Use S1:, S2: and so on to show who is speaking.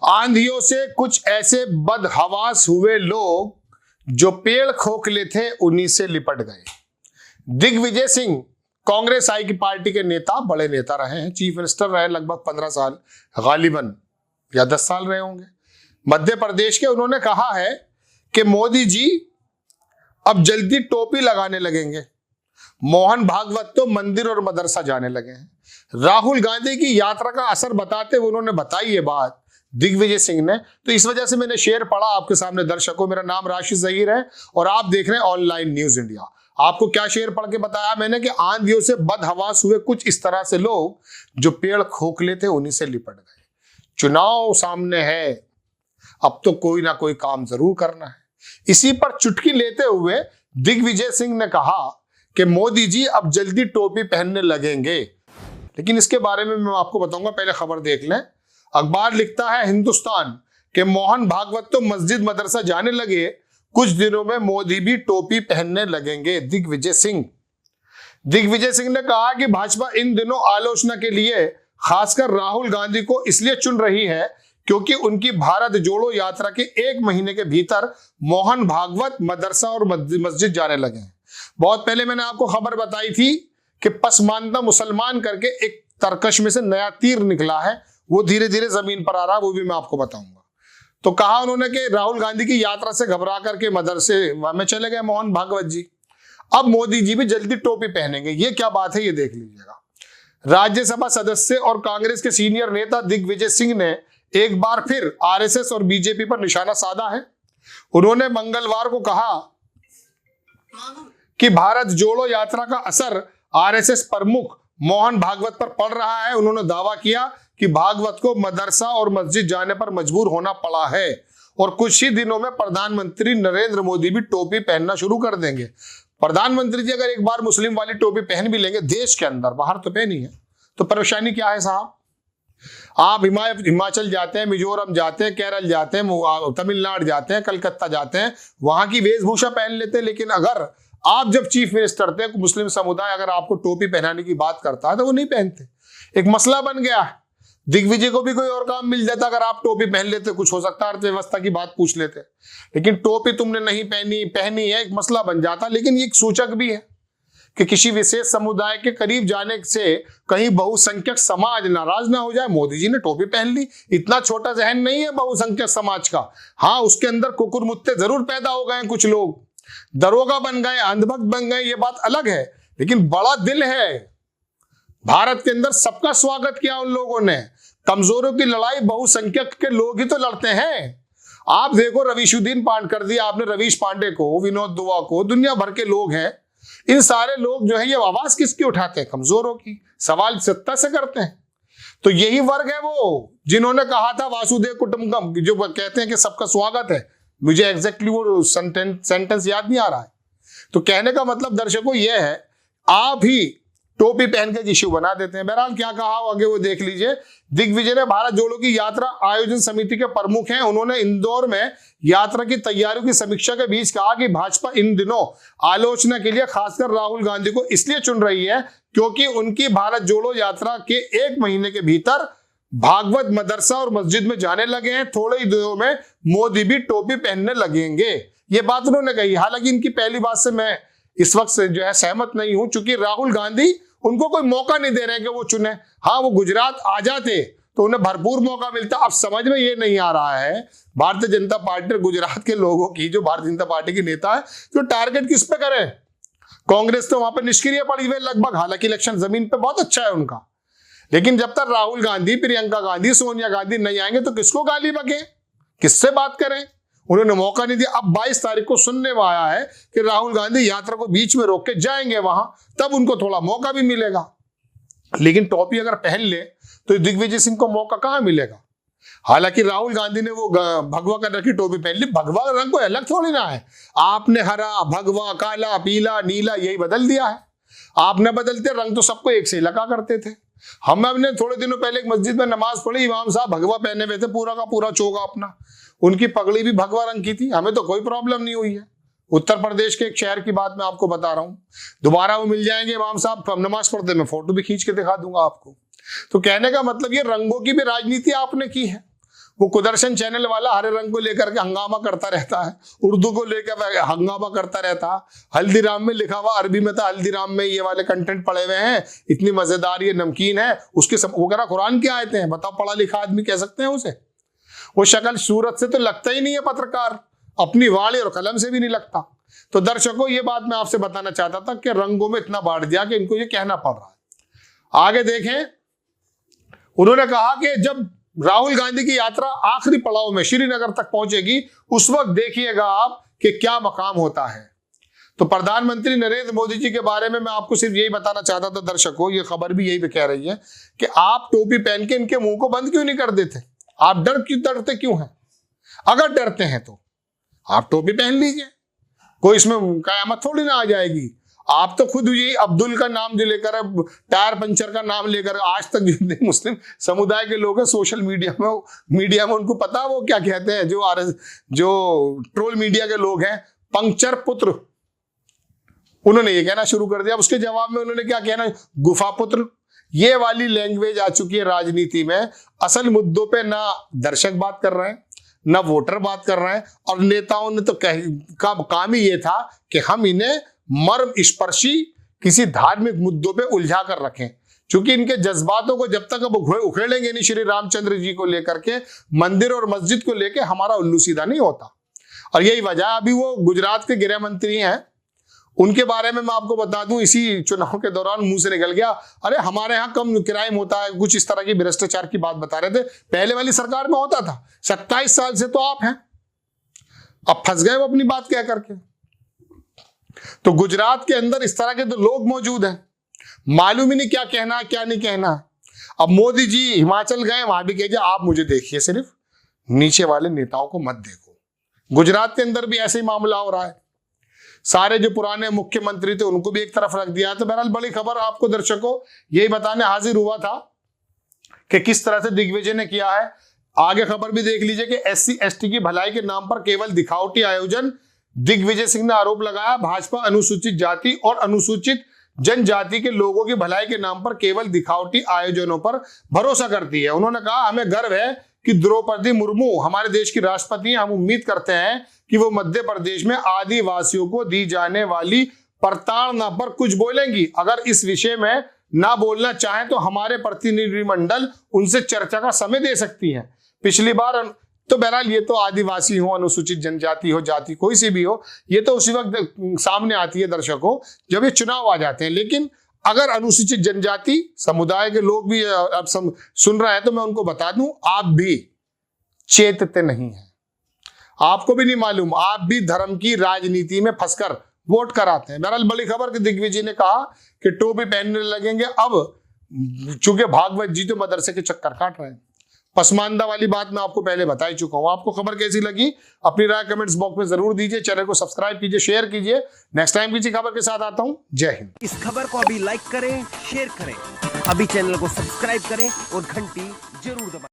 S1: आंधियों से कुछ ऐसे बदहवास हुए लोग जो पेड़ खोखले थे उन्हीं से लिपट गए। दिग्विजय सिंह कांग्रेस आई की पार्टी के नेता, बड़े नेता रहे हैं, चीफ मिनिस्टर रहे लगभग 15 साल, गालिबन या 10 साल रहे होंगे, मध्य प्रदेश के। उन्होंने कहा है कि मोदी जी अब जल्दी टोपी लगाने लगेंगे। मोहन भागवत तो मंदिर और मदरसा जाने लगे हैं। राहुल गांधी की यात्रा का असर बताते हुए उन्होंने बताई ये बात दिग्विजय सिंह ने, तो इस वजह से मैंने शेयर पढ़ा आपके सामने। दर्शकों, मेरा नाम राशि जहीर है और आप देख रहे हैं ऑनलाइन न्यूज इंडिया। आपको क्या शेयर पढ़ के बताया मैंने कि आंधियों से बदहवास हुए कुछ इस तरह से लोग जो पेड़ खोखले थे उन्हीं से लिपट गए। चुनाव सामने है, अब तो कोई ना कोई काम जरूर करना है। इसी पर चुटकी लेते हुए दिग्विजय सिंह ने कहा कि मोदी जी अब जल्दी टोपी पहनने लगेंगे। लेकिन इसके बारे में मैं आपको बताऊंगा, पहले खबर देख लें। अखबार लिखता है हिंदुस्तान के मोहन भागवत तो मस्जिद मदरसा जाने लगे, कुछ दिनों में मोदी भी टोपी पहनने लगेंगे। दिग्विजय सिंह ने कहा कि भाजपा इन दिनों आलोचना के लिए खासकर राहुल गांधी को इसलिए चुन रही है क्योंकि उनकी भारत जोड़ो यात्रा के 1 महीने के भीतर मोहन भागवत मदरसा और मस्जिद जाने लगे हैं। बहुत पहले मैंने आपको खबर बताई थी कि पसमानदा मुसलमान करके एक तरकश में से नया तीर निकला है, वो धीरे धीरे जमीन पर आ रहा है, वो भी मैं आपको बताऊंगा। तो कहा उन्होंने कि राहुल गांधी की यात्रा से घबरा करके मदरसे में चले गए मोहन भागवत जी, अब मोदी जी भी जल्दी टोपी पहनेंगे। ये क्या बात है, ये देख लीजिएगा। राज्यसभा सदस्य और कांग्रेस के सीनियर नेता दिग्विजय सिंह ने एक बार फिर आरएसएस और बीजेपी पर निशाना साधा है। उन्होंने मंगलवार को कहा कि भारत जोड़ो यात्रा का असर आरएसएस प्रमुख मोहन भागवत पर पड़ रहा है। उन्होंने दावा किया कि भागवत को मदरसा और मस्जिद जाने पर मजबूर होना पड़ा है और कुछ ही दिनों में प्रधानमंत्री नरेंद्र मोदी भी टोपी पहनना शुरू कर देंगे। प्रधानमंत्री जी अगर एक बार मुस्लिम वाली टोपी पहन भी लेंगे देश के अंदर, बाहर तो पहनी है, तो परेशानी क्या है साहब? आप हिमाचल जाते हैं, मिजोरम जाते हैं, केरल जाते हैं, तमिलनाडु जाते हैं, कलकत्ता जाते हैं, वहां की वेशभूषा पहन लेते हैं। लेकिन अगर आप जब चीफ मिनिस्टर थे, मुस्लिम समुदाय अगर आपको टोपी पहनाने की बात करता है तो वो नहीं पहनते। एक मसला बन गया है। दिग्विजय को भी कोई और काम मिल जाता अगर आप टोपी पहन लेते, कुछ हो सकता है अर्थव्यवस्था की बात पूछ लेते, लेकिन टोपी तुमने नहीं पहनी है, एक मसला बन जाता। लेकिन ये एक सूचक भी है कि किसी विशेष समुदाय के करीब जाने से कहीं बहुसंख्यक समाज नाराज ना हो जाए। मोदी जी ने टोपी पहन ली, इतना छोटा जहन नहीं है बहुसंख्यक समाज का। हाँ, उसके अंदर कुकुर मुत्ते जरूर पैदा हो गए, कुछ लोग दरोगा बन गए, अंधभक्त बन गए, ये बात अलग है, लेकिन बड़ा दिल है। भारत के अंदर सबका स्वागत किया उन लोगों ने। कमजोरों की लड़ाई बहुसंख्यक के लोग ही तो लड़ते हैं। आप देखो, रवीशुद्दीन पांड कर दिया आपने, रवीश पांडे को, विनोद दुआ को, दुनिया भर के लोग हैं। इन सारे लोग जो है ये आवाज किसकी उठाते हैं? कमजोरों की। सवाल सत्ता से करते हैं। तो यही वर्ग है वो जिन्होंने कहा था वासुदेव कुटुंबकम, जो कहते हैं कि सबका स्वागत है। मुझे एग्जैक्टली वो सेंटेंस याद नहीं आ रहा है। तो कहने का मतलब दर्शकों ये है, आप ही टोपी पहन के इश्यू बना देते हैं। बहरहाल क्या कहा आगे वो देख लीजिए। दिग्विजय ने भारत जोड़ो की यात्रा आयोजन समिति के प्रमुख हैं। उन्होंने इंदौर में यात्रा की तैयारियों की समीक्षा के बीच कहा कि भाजपा इन दिनों आलोचना के लिए खासकर राहुल गांधी को इसलिए चुन रही है क्योंकि उनकी भारत जोड़ो यात्रा के 1 महीने के भीतर भागवत मदरसा और मस्जिद में जाने लगे हैं। थोड़े ही दिनों में मोदी भी टोपी पहनने लगेंगे, ये बात उन्होंने कही। हालांकि इनकी पहली बात से मैं इस वक्त से जो है सहमत नहीं हूं, क्योंकि राहुल गांधी उनको कोई मौका नहीं दे रहे हैं कि वो चुने। हाँ, वो गुजरात आ जाते तो उन्हें भरपूर मौका मिलता। अब समझ में ये नहीं आ रहा है भारतीय जनता पार्टी गुजरात के लोगों की, जो भारतीय जनता पार्टी के नेता है, जो टारगेट किस पे करें। कांग्रेस तो वहां पर निष्क्रिय पड़ी हुई लगभग, हालांकि इलेक्शन जमीन पे बहुत अच्छा है उनका, लेकिन जब तक राहुल गांधी, प्रियंका गांधी, सोनिया गांधी नहीं आएंगे तो किसको गाली बके, किससे बात करें? उन्होंने मौका नहीं दिया। अब 22 तारीख को सुनने में आया है कि राहुल गांधी यात्रा को बीच में रोक के जाएंगे वहां, तब उनको थोड़ा मौका भी मिलेगा। लेकिन टोपी अगर पहन ले तो दिग्विजय सिंह को मौका कहां मिलेगा? हालांकि राहुल गांधी ने वो भगवा कलर की टोपी पहन ली। भगवा रंग कोई अलग थोड़ी ना है। आपने हरा, भगवा, काला, पीला, नीला यही बदल दिया है। आपने बदलते रंग तो सबको एक से लगा करते थे। हमने थोड़े दिनों पहले एक मस्जिद में नमाज पढ़ी, इमाम साहब भगवा पहने हुए थे, पूरा का पूरा चोगा अपना, उनकी पगड़ी भी भगवा रंग की थी। हमें तो कोई प्रॉब्लम नहीं हुई है। उत्तर प्रदेश के एक शहर की बात मैं आपको बता रहा हूं, दोबारा वो मिल जाएंगे इमाम साहब नमाज पढ़ते, मैं फोटो भी खींच के दिखा दूंगा आपको। तो कहने का मतलब ये रंगों की भी राजनीति आपने की है। वो कुदर्शन चैनल वाला हरे रंग को लेकर के हंगामा करता रहता है, उर्दू को लेकर हंगामा करता रहता है। हल्दीराम में लिखा हुआ अरबी में था, हल्दीराम में ये वाले कंटेंट पड़े हुए हैं, इतनी मजेदार ये नमकीन है, उसके वगैरह कुरान की आयतें हैं। बताओ पढ़ा लिखा आदमी कह सकते हैं उसे? वो शक्ल सूरत से तो लगता ही नहीं है पत्रकार, अपनी वाणी और कलम से भी नहीं लगता। तो दर्शकों, ये बात मैं आपसे बताना चाहता था कि रंगों में इतना बांट दिया कि इनको ये कहना पड़ रहा है। आगे देखें, उन्होंने कहा कि जब राहुल गांधी की यात्रा आखिरी पड़ाव में श्रीनगर तक पहुंचेगी, उस वक्त देखिएगा आप कि क्या मकाम होता है। तो प्रधानमंत्री नरेंद्र मोदी जी के बारे में मैं आपको सिर्फ यही बताना चाहता था दर्शकों, ये खबर भी यही कह रही है कि आप टोपी पहन के इनके मुंह को बंद क्यों नहीं कर देते? आप डरते क्यों हैं? अगर डरते हैं तो आप टोपी पहन लीजिए, कोई इसमें कयामत थोड़ी ना आ जाएगी। आप तो खुद ये अब्दुल का नाम जो लेकर, टायर पंचर का नाम लेकर, आज तक जितने मुस्लिम समुदाय के लोग हैं सोशल मीडिया में उनको पता है वो क्या कहते हैं, जो ट्रोल मीडिया के लोग हैं, पंक्चर पुत्र, उन्होंने ये कहना शुरू कर दिया। उसके जवाब में उन्होंने क्या कहना, गुफा पुत्र। ये वाली लैंग्वेज आ चुकी है राजनीति में। असल मुद्दों पे ना दर्शक बात कर रहे हैं, ना वोटर बात कर रहे हैं, और नेताओं ने तो काम ही ये था कि हम इन्हें मर्म स्पर्शी किसी धार्मिक मुद्दों पे उलझा कर रखें। क्योंकि इनके जज्बातों को जब तक अब उखेड़ेंगे नहीं श्री रामचंद्र जी को लेकर के, मंदिर और मस्जिद को लेकर हमारा उल्लू सीधा नहीं होता। और यही वजह, अभी वो गुजरात के गृह मंत्री हैं, उनके बारे में मैं आपको बता दूं, इसी चुनाव के दौरान मुंह से निकल गया, अरे हमारे यहाँ कम क्राइम होता है, कुछ इस तरह की भ्रष्टाचार की बात बता रहे थे। पहले वाली सरकार में होता था। 27 साल से तो आप हैं, अब फंस गए वो अपनी बात कह करके। तो गुजरात के अंदर इस तरह के तो लोग मौजूद हैं, मालूम ही नहीं क्या कहना है क्या नहीं कहना है। अब मोदी जी हिमाचल गए, वहां भी कहिए आप मुझे देखिए, सिर्फ नीचे वाले नेताओं को मत देखो। गुजरात के अंदर भी ऐसे ही मामला हो रहा है। सारे जो पुराने मुख्यमंत्री थे उनको भी एक तरफ रख दिया। तो बहरहाल बड़ी खबर आपको दर्शकों यही बताने हाजिर हुआ था कि किस तरह से दिग्विजय ने किया है। आगे खबर भी देख लीजिए कि SC ST की भलाई के नाम पर केवल दिखावटी आयोजन। दिग्विजय सिंह ने आरोप लगाया, भाजपा अनुसूचित जाति और अनुसूचित जनजाति के लोगों की भलाई के नाम पर केवल दिखावटी आयोजनों पर भरोसा करती है। उन्होंने कहा, हमें गर्व है कि द्रौपदी मुर्मू हमारे देश की राष्ट्रपति हैं। हम उम्मीद करते हैं कि वो मध्य प्रदेश में आदिवासियों को दी जाने वाली प्रताड़ना पर कुछ बोलेंगी। अगर इस विषय में ना बोलना चाहें तो हमारे प्रतिनिधिमंडल उनसे चर्चा का समय दे सकती है। पिछली बार तो बहरहाल ये तो आदिवासी हो, अनुसूचित जनजाति हो, जाति कोई सी भी हो, ये तो उसी वक्त सामने आती है दर्शकों जब ये चुनाव आ जाते हैं। लेकिन अगर अनुसूचित जनजाति समुदाय के लोग भी अब सुन रहे हैं तो मैं उनको बता दूं, आप भी चेतते नहीं हैं, आपको भी नहीं मालूम, आप भी धर्म की राजनीति में फंसकर वोट कराते हैं। बहरहाल बड़ी खबर कि दिग्विजय ने कहा कि टोपी पहनने लगेंगे अब, चूंकि भागवत जी तो मदरसे के चक्कर काट रहे हैं। पसमानदा वाली बात मैं आपको पहले बता ही चुका हूं। आपको खबर कैसी लगी अपनी राय कमेंट्स बॉक्स में जरूर दीजिए। चैनल को सब्सक्राइब कीजिए, शेयर कीजिए। नेक्स्ट टाइम किसी खबर के साथ आता हूं। जय हिंद।
S2: इस खबर को अभी लाइक करें, शेयर करें, अभी चैनल को सब्सक्राइब करें और घंटी जरूर दबाएं।